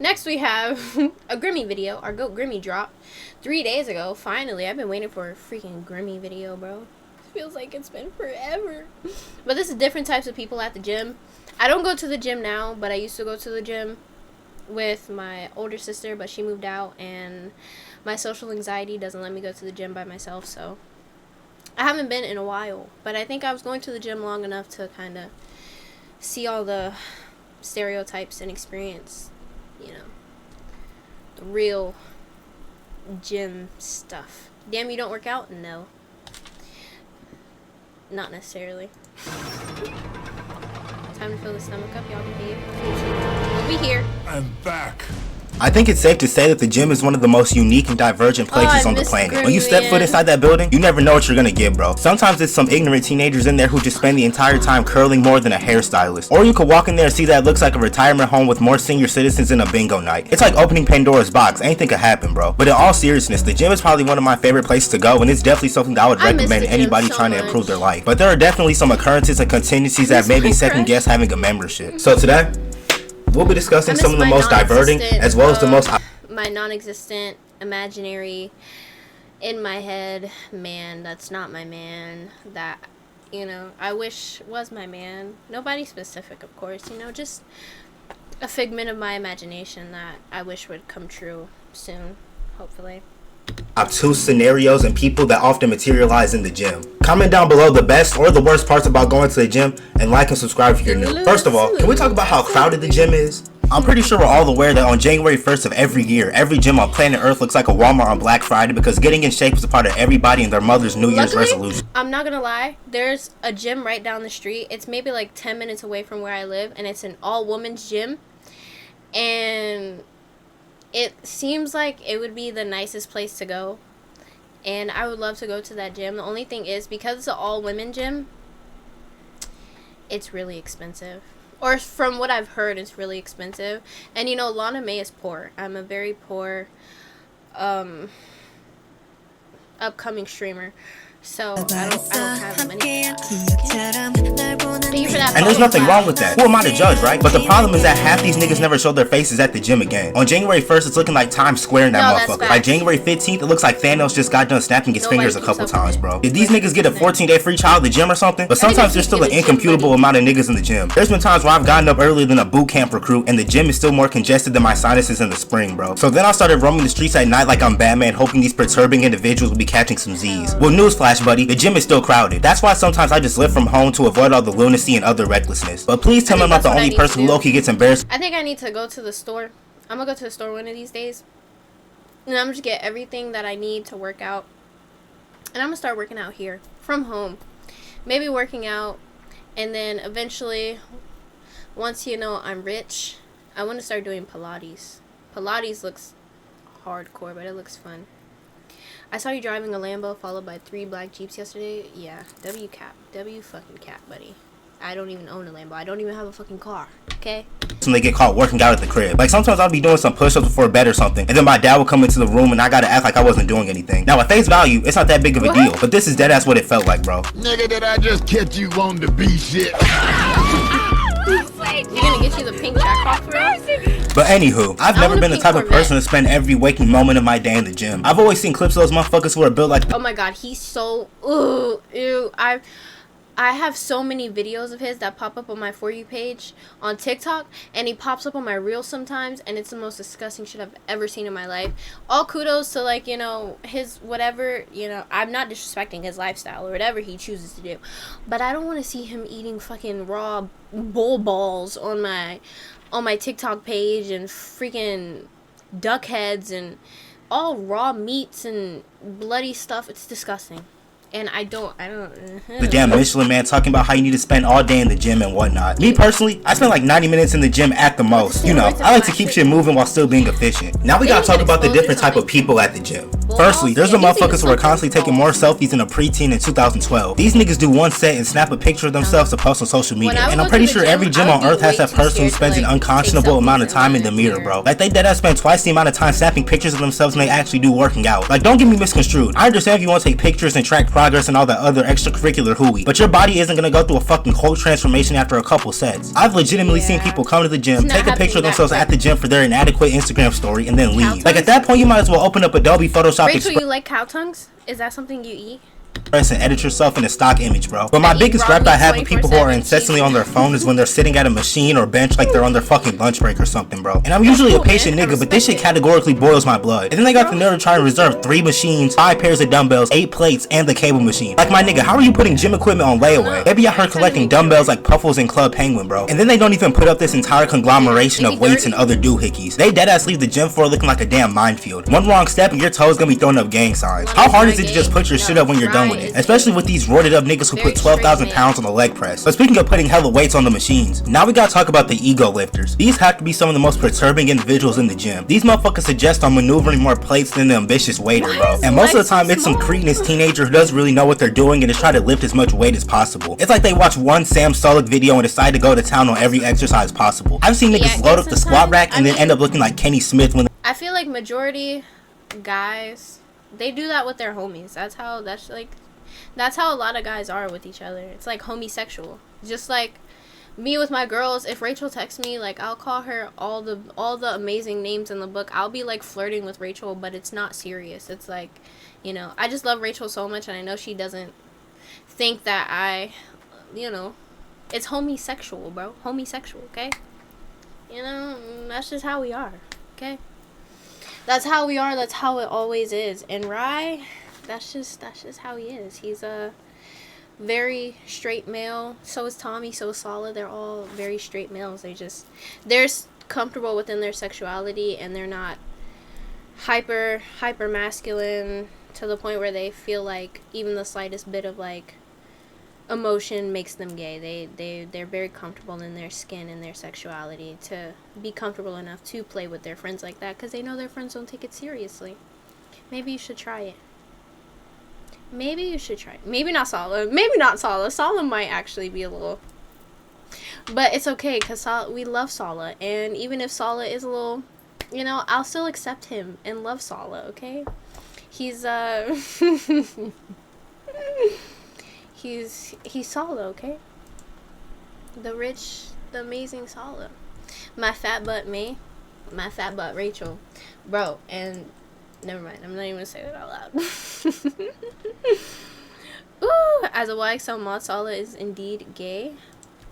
Next we have a Ggrimey video. Our goat Ggrimey dropped 3 days ago. Finally, I've been waiting for a freaking Ggrimey video, bro. It feels like it's been forever. But this is different types of people at the gym. I don't go to the gym now, but I used to go to the gym with my older sister, but she moved out and my social anxiety doesn't let me go to the gym by myself, so I haven't been in a while. But I think I was going to the gym long enough to kind of see all the stereotypes and experience, you know, the real gym stuff. Damn, you don't work out? No. Not necessarily. Time to fill the stomach up, y'all behave. We'll be here. I'm back. I think it's safe to say that the gym is one of the most unique and divergent places on the planet. When you step foot inside that building, you never know what you're gonna get, bro. Sometimes it's some ignorant teenagers in there who just spend the entire time curling more than a hairstylist. Or you could walk in there and see that it looks like a retirement home with more senior citizens than a bingo night. It's like opening Pandora's box. Anything could happen, bro. But in all seriousness, the gym is probably one of my favorite places to go, and it's definitely something that I would recommend anybody trying to improve their life. But there are definitely some occurrences and contingencies that maybe second guess having a membership. So today, we'll be discussing some of the most diverting as well as the most my non-existent, imaginary, in my head man that's not my man, that, you know, I wish was my man. Nobody specific, of course, you know, just a figment of my imagination that I wish would come true soon, hopefully. Obtuse scenarios and people that often materialize in the gym. Comment down below the best or the worst parts about going to the gym, and like and subscribe if you're new. First of all, can we talk about how crowded the gym is? I'm pretty sure we're all aware that on January 1st of every year, every gym on planet Earth looks like a Walmart on Black Friday because getting in shape is a part of everybody and their mother's New Year's resolution. I'm not gonna lie, there's a gym right down the street. It's maybe like 10 minutes away from where I live, and it's an all-women's gym. And it seems like it would be the nicest place to go, and I would love to go to that gym. The only thing is, because it's an all-women gym, it's really expensive. Or from what I've heard, it's really expensive. And you know, Lana May is poor. I'm a very poor upcoming streamer, so I don't have money for that. Thank you for that. And there's nothing wrong with that. Who am I to judge, right? But the problem is that half these niggas never show their faces at the gym again. On January 1st, it's looking like Times Square in that motherfucker. By January 15th, it looks like Thanos just got done snapping his fingers a couple times, bro. Did these niggas get a 14-day free trial at the gym or something? But sometimes there's still an incomputable amount of niggas in the gym. There's been times where I've gotten up earlier than a boot camp recruit, and the gym is still more congested than my sinuses in the spring, bro. So then I started roaming the streets at night like I'm Batman, hoping these perturbing individuals will be catching some Z's. Well, newsflash, buddy, the gym is still crowded. That's why sometimes I just live from home to avoid all the lunacy and other recklessness. But please tell me I'm not the only person who low-key gets embarrassed. I think I need to go to the store. I'm gonna go to the store one of these days, and I'm just get everything that I need to work out, and I'm gonna start working out here from home. Maybe working out, and then eventually, once, you know, I'm rich, I want to start doing Pilates. Pilates looks hardcore, but it looks fun. I saw you driving a Lambo followed by 3 black Jeeps yesterday. Yeah, W cap. W fucking cap, buddy. I don't even own a Lambo. I don't even have a fucking car, okay? When they get caught working out at the crib. Like sometimes I'll be doing some push-ups before bed or something, and then my dad will come into the room and I gotta act like I wasn't doing anything. Now at face value, it's not that big of a deal, but this is deadass what it felt like, bro. Nigga, did I just catch you on the beat shit? You're gonna get you the pink jackpot for us? But anywho, I've never been the type of person to spend every waking moment of my day in the gym. I've always seen clips of those motherfuckers who are built like, oh my god, he's so, ew. I have so many videos of his that pop up on my For You page on TikTok, and he pops up on my Reels sometimes, and it's the most disgusting shit I've ever seen in my life. All kudos to, like, you know, his whatever, you know, I'm not disrespecting his lifestyle or whatever he chooses to do, but I don't want to see him eating fucking raw bull balls on my TikTok page, and freaking duck heads and all raw meats and bloody stuff. It's disgusting. And I don't the damn Michelin man talking about how you need to spend all day in the gym and whatnot. Me personally, I spend like 90 minutes in the gym at the most. You know, I like to keep shit moving while still being efficient. Now we gotta talk about the different type of people at the gym. Firstly, there's the motherfuckers who are constantly taking more selfies than a preteen in 2012. These niggas do one set and snap a picture of themselves to post on social media. And I'm pretty sure every gym on earth has that person who spends an unconscionable amount of time in the mirror, bro. Like, they deadass spend twice the amount of time snapping pictures of themselves when they actually do working out. Like, don't get me misconstrued. I understand if you want to take pictures and track progress and all that other extracurricular hooey, but your body isn't gonna go through a fucking whole transformation after a couple sets. I've legitimately seen people come to the gym, take a picture of themselves at the gym for their inadequate Instagram story, and then leave. Like, at that point, you might as well open up Adobe Photoshop Rachel, you like cow tongues? Is that something you eat? and edit yourself in a stock image, bro. But my biggest gripe I have with people who are incessantly on their phone is when they're sitting at a machine or bench like they're on their fucking lunch break or something, bro. And I'm usually a patient nigga, but this shit categorically boils my blood. And then they got the nerve to try and reserve 3 machines, 5 pairs of dumbbells, 8 plates, and the cable machine. Like, my nigga, how are you putting gym equipment on layaway? Maybe I heard collecting dumbbells like Puffles and Club Penguin, bro. And then they don't even put up this entire conglomeration of weights and other doohickeys. They deadass leave the gym floor looking like a damn minefield. One wrong step and your toes gonna be throwing up gang signs. How hard is it to just put your shit up when you're done with it? Especially with these roided up niggas who put 12,000 pounds on the leg press. But speaking of putting hella weights on the machines, now we gotta talk about the ego lifters. These have to be some of the most perturbing individuals in the gym. These motherfuckers suggest on maneuvering more plates than the ambitious waiter, bro. And most of the time it's some cretinous teenager who doesn't really know what they're doing and is trying to lift as much weight as possible. It's like they watch one Sam Sulek video and decide to go to town on every exercise possible. I've seen niggas load up the squat rack and then end up looking like Kenny Smith when I feel like majority guys, they do that with their homies. That's how a lot of guys are with each other. It's like homosexual. Just like me with my girls, if Rachel texts me, like, I'll call her all the amazing names in the book. I'll be like flirting with Rachel, but it's not serious. It's like, you know, I just love Rachel so much, and I know she doesn't think that I, you know, it's homosexual, bro. Homosexual, okay? You know, that's just how we are, okay? That's how we are. That's how it always is. And Rye, that's just how he is. He's a very straight male. So is Tommy. So is Sala. They're all very straight males. They're comfortable within their sexuality, and they're not hyper masculine to the point where they feel like even the slightest bit of like emotion makes them gay. They're very comfortable in their skin and their sexuality to be comfortable enough to play with their friends like that because they know their friends don't take it seriously. Maybe you should try it. Maybe you should try it. Maybe not Sala. Maybe not Sala. Sala might actually be a little... But it's okay because we love Sala. And even if Sala is a little... You know, I'll still accept him and love Sala, okay? He's He's Sala, okay? The rich, the amazing Sala. My fat butt me. My fat butt Rachel. Bro, and... Never mind. I'm not even gonna say that out loud. Ooh, as a YXL mod, Sala is indeed gay.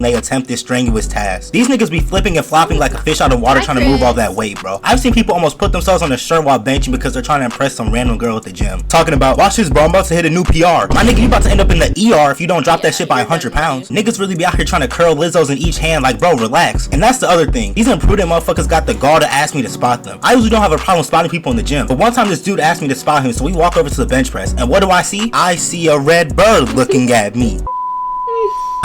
They attempt this strenuous task. These niggas be flipping and flopping like a fish out of water trying to move all that weight, bro. I've seen people almost put themselves on a shirt while benching because they're trying to impress some random girl at the gym. Talking about, watch this, bro, I'm about to hit a new PR. My nigga, you about to end up in the ER if you don't drop that shit by 100 pounds. Niggas really be out here trying to curl Lizzos in each hand like, bro, relax. And that's the other thing. These imprudent motherfuckers got the gall to ask me to spot them. I usually don't have a problem spotting people in the gym, but one time this dude asked me to spot him, so we walk over to the bench press, and what do I see? I see a red bird looking at me.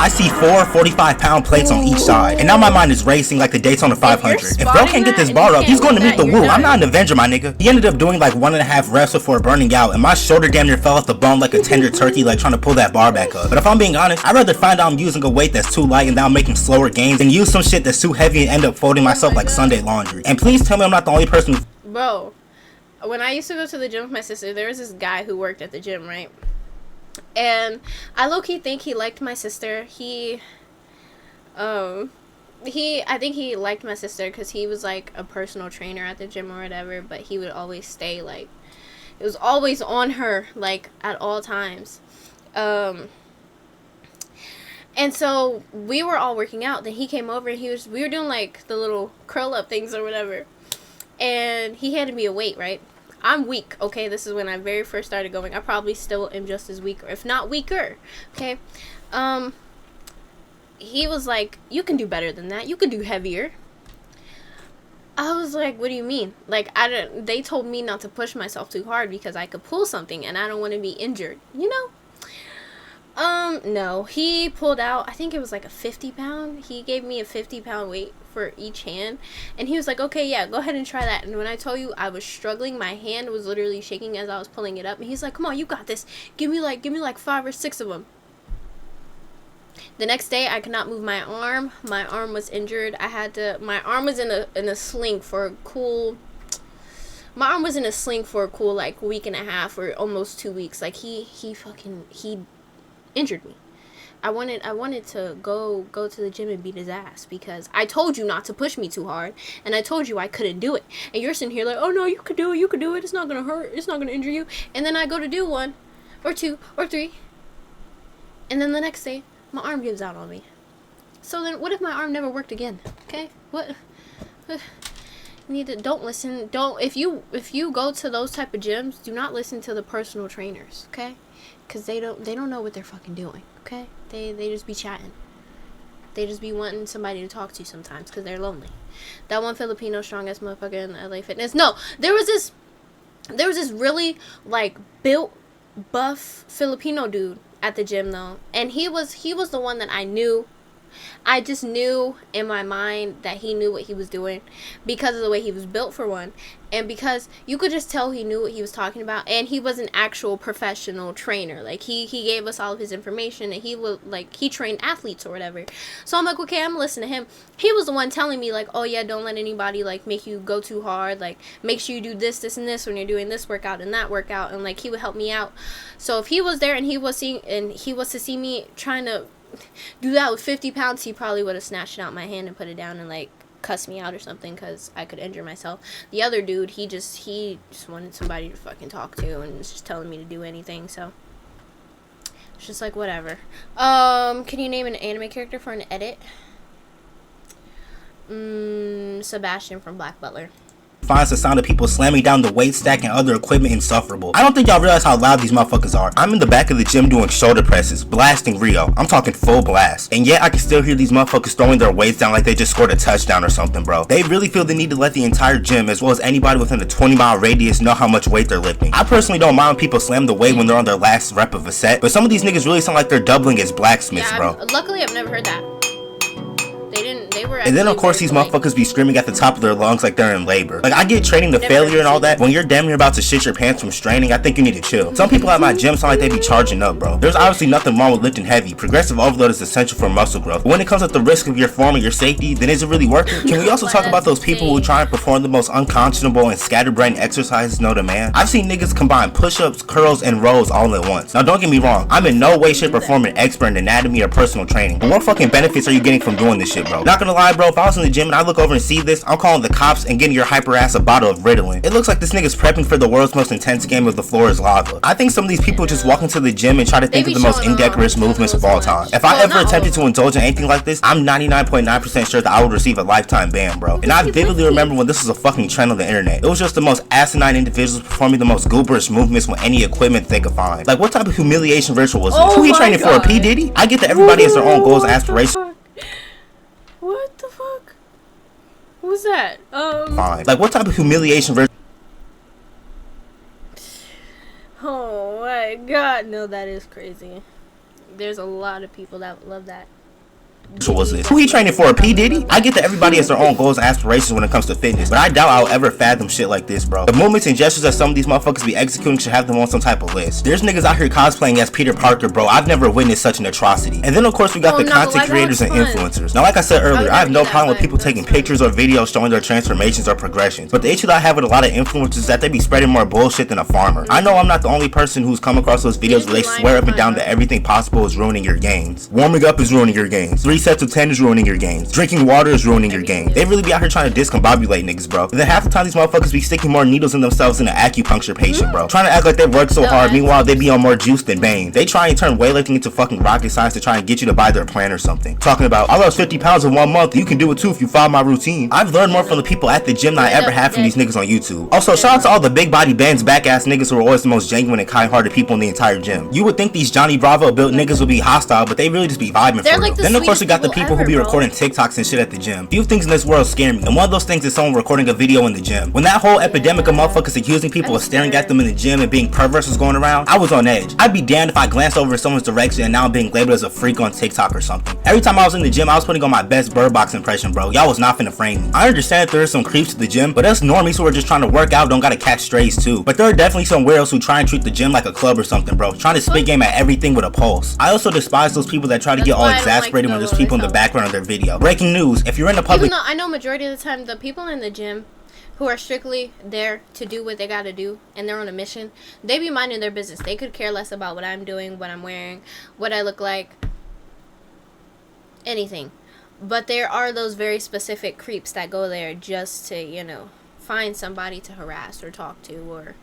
I see 4 45-pound plates on each side, and now my mind is racing like the Daytona 500. If bro can't get this bar up, he's going to meet the woo. I'm not an Avenger, my nigga. He ended up doing like 1.5 reps before burning out, and my shoulder damn near fell off the bone like a tender turkey, like trying to pull that bar back up. But if I'm being honest, I'd rather find out I'm using a weight that's too light and now I'm making slower gains than use some shit that's too heavy and end up folding myself like Sunday laundry. And please tell me I'm not the only person who... Bro, when I used to go to the gym with my sister, there was this guy who worked at the gym, right? And I low-key think he liked my sister. I think he liked my sister because he was like a personal trainer at the gym or whatever, but he would always stay like, it was always on her like at all times. And so we were all working out, then he came over and we were doing like the little curl up things or whatever, and he handed me a weight, right? I'm weak, okay? This is when I very first started going. I probably still am just as weak, or if not weaker, okay? He was like, you can do better than that. You can do heavier. I was like, what do you mean? Like, they told me not to push myself too hard because I could pull something and I don't want to be injured, you know? No. He pulled out, I think it was like a 50-pound. He gave me a 50-pound weight for each hand. And he was like, okay, yeah, go ahead and try that. And when I tell you I was struggling, my hand was literally shaking as I was pulling it up. And he's like, come on, you got this. Give me like 5 or 6 of them. The next day, I could not move my arm. My arm was injured. My arm was in a sling for a cool... My arm was in a sling for a cool, like, week and a half or almost 2 weeks. Like, he injured me. I wanted to go to the gym and beat his ass because I told you not to push me too hard and I told you I couldn't do it. And you're sitting here like, oh no, you could do it. It's not going to hurt. It's not going to injure you. And then I go to do 1 or 2 or 3. And then the next day, my arm gives out on me. So then what if my arm never worked again? Okay? What? Don't listen. If you go to those type of gyms, do not listen to the personal trainers, okay? Because they don't know what they're fucking doing, okay? They just be chatting. They just be wanting somebody to talk to sometimes because they're lonely. That one Filipino strongest motherfucker in LA Fitness. No, there was this really like built buff Filipino dude at the gym though, and he was the one that I knew. I just knew in my mind that he knew what he was doing because of the way he was built, for one, and because you could just tell he knew what he was talking about, and he was an actual professional trainer. Like he gave us all of his information, and he trained athletes or whatever. So I'm like, okay, I'm gonna listen to him. He was the one telling me like, oh yeah, don't let anybody like make you go too hard, like make sure you do this and this when you're doing this workout and that workout, and like he would help me out. So if he was there and he was to see me trying to do that with 50 pounds, he probably would have snatched it out my hand and put it down and like cussed me out or something because I could injure myself. The other dude, he just wanted somebody to fucking talk to and was just telling me to do anything. So it's just like whatever. Can you name an anime character for an edit? Sebastian from Black Butler. Finds the sound of people slamming down the weight stack and other equipment insufferable. I don't think y'all realize how loud these motherfuckers are. I'm in the back of the gym doing shoulder presses, blasting Rio. I'm talking full blast. And yet I can still hear these motherfuckers throwing their weights down like they just scored a touchdown or something, bro. They really feel the need to let the entire gym, as well as anybody within a 20-mile radius, know how much weight they're lifting. I personally don't mind when people slam the weight when they're on their last rep of a set, but some of these niggas really sound like they're doubling as blacksmiths, bro. Luckily, I've never heard that. And then of course these motherfuckers be screaming at the top of their lungs like they're in labor. Like I get training to failure and all that. When you're damn near about to shit your pants from straining, I think you need to chill. Some people at my gym sound like they be charging up, bro. There's obviously nothing wrong with lifting heavy. Progressive overload is essential for muscle growth. But when it comes at the risk of your form and your safety, then is it really worth it? Can we also talk about those people who try and perform the most unconscionable and scatterbrained exercises known to man? I've seen niggas combine push-ups, curls, and rows all at once. Now don't get me wrong, I'm in no way, shape, or form an expert in anatomy or personal training. But what fucking benefits are you getting from doing this shit, bro? Not gonna lie, bro, if I was in the gym and I look over and see this, I'm calling the cops and getting your hyper ass a bottle of Ritalin. It looks like this nigga's prepping for the world's most intense game of the floor is lava. I think some of these people just walk into the gym and try to think of the most indecorous movements of all time. If I ever attempted to indulge in anything like this, I'm 99.9% sure that I would receive a lifetime ban, bro. And I vividly remember when this was a fucking trend on the internet. It was just the most asinine individuals performing the most gooberish movements with any equipment they could find. Like what type of humiliation virtual was this? Who he training for, a P. Diddy? I get that everybody has their own goals and aspirations. What the fuck? Who's that? Fine. Like what type of humiliation version? Oh my god, no, that is crazy. There's a lot of people that love that. Was this? Who he training for, a P. Diddy? I get that everybody has their own goals and aspirations when it comes to fitness, but I doubt I'll ever fathom shit like this, bro. The movements and gestures that some of these motherfuckers be executing should have them on some type of list. There's niggas out here cosplaying as Peter Parker, bro. I've never witnessed such an atrocity. And then of course we got the content creators and influencers. Now like I said earlier, I have no problem with people taking pictures or videos showing their transformations or progressions, but the issue that I have with a lot of influencers is that they be spreading more bullshit than a farmer. I know I'm not the only person who's come across those videos where they swear up and down that everything possible is ruining your gains. Warming up is ruining your gains. 3 sets of 10 is ruining your gains. Drinking water is ruining your game. They really be out here trying to discombobulate niggas, bro. And then half the time these motherfuckers be sticking more needles in themselves than an acupuncture patient, bro. Trying to act like they work so hard, meanwhile they be on more juice than Bane. They try and turn weightlifting into fucking rocket science to try and get you to buy their plan or something. Talking about, I lost 50 pounds in 1 month, you can do it too if you follow my routine. I've learned more from the people at the gym than I ever have from these niggas on YouTube. Also, shout out to all the big body bands, back ass niggas who are always the most genuine and kind hearted people in the entire gym. You would think these Johnny Bravo built niggas would be hostile, but they really just be vibing for real. Then of course we got the people who be recording TikToks and shit at the gym. Few things in this world scare me, and one of those things is someone recording a video in the gym. When that whole epidemic of motherfuckers accusing people of staring at them in the gym and being perverse was going around, I was on edge. I'd be damned if I glanced over in someone's direction and now I'm being labeled as a freak on TikTok or something. Every time I was in the gym, I was putting on my best Bird Box impression, bro. Y'all was not finna frame me. I understand that there is some creeps to the gym, but us normies who are just trying to work out don't gotta catch strays too. But there are definitely some weirdos who try and treat the gym like a club or something, bro. Trying to spit game at everything with a pulse. I also despise those people that try to get all exasperated when there's people in the background of their video. Breaking news, if you're in the public... Even though I know majority of the time the people in the gym who are strictly there to do what they gotta do and they're on a mission, they be minding their business. They could care less about what I'm doing, what I'm wearing, what I look like, anything. But there are those very specific creeps that go there just to, you know, find somebody to harass or talk to or...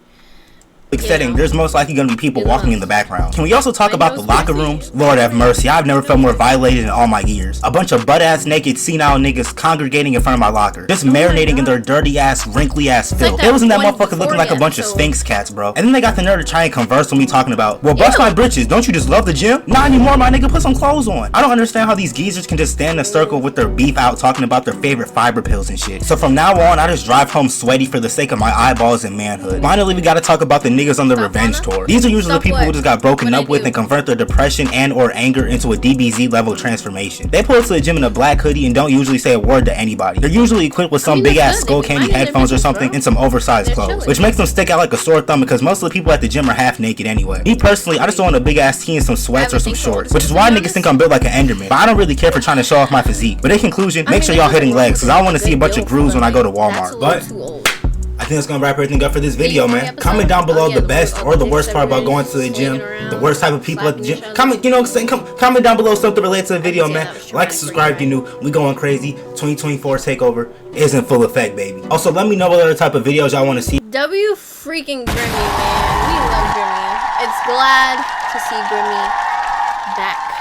setting, there's most likely going to be people walking in the background. Can we also talk about the locker rooms? Lord have mercy, I've never felt more violated in all my years. A bunch of butt-ass naked senile niggas congregating in front of my locker, just marinating in their dirty-ass, wrinkly-ass filth. It wasn't that motherfucker looking like a bunch of Sphinx cats, bro. And then they got the nerve to try and converse with me talking about, well, bust my britches, don't you just love the gym? Not anymore, my nigga, put some clothes on. I don't understand how these geezers can just stand in a circle with their beef out talking about their favorite fiber pills and shit. So from now on, I just drive home sweaty for the sake of my eyeballs and manhood. Finally, we gotta talk about the niggas on the revenge tour. These are usually the people who just got broken up with and convert their depression and or anger into a DBZ level transformation. They pull up to the gym in a black hoodie and don't usually say a word to anybody. They're usually equipped with some big ass skull candy headphones or something and some oversized clothes, which makes them stick out like a sore thumb because most of the people at the gym are half naked anyway. Me personally, I just want a big ass tee and some sweats or some shorts, which is why niggas think I'm built like an Enderman. But I don't really care for trying to show off my physique. But in conclusion, make sure y'all hitting legs because I want to see a bunch of grooves when I go to Walmart. But I think that's gonna wrap everything up for this video, man. Comment down below the best or the worst part about going to the gym, the worst type of people at the gym. Comment, you know, comment down below something related to the video, man. Like, subscribe if you're new. We going crazy. 2024 takeover is in full effect, baby. Also, let me know what other type of videos y'all want to see. W freaking Ggrimey, man. We love Ggrimey. It's glad to see Ggrimey back.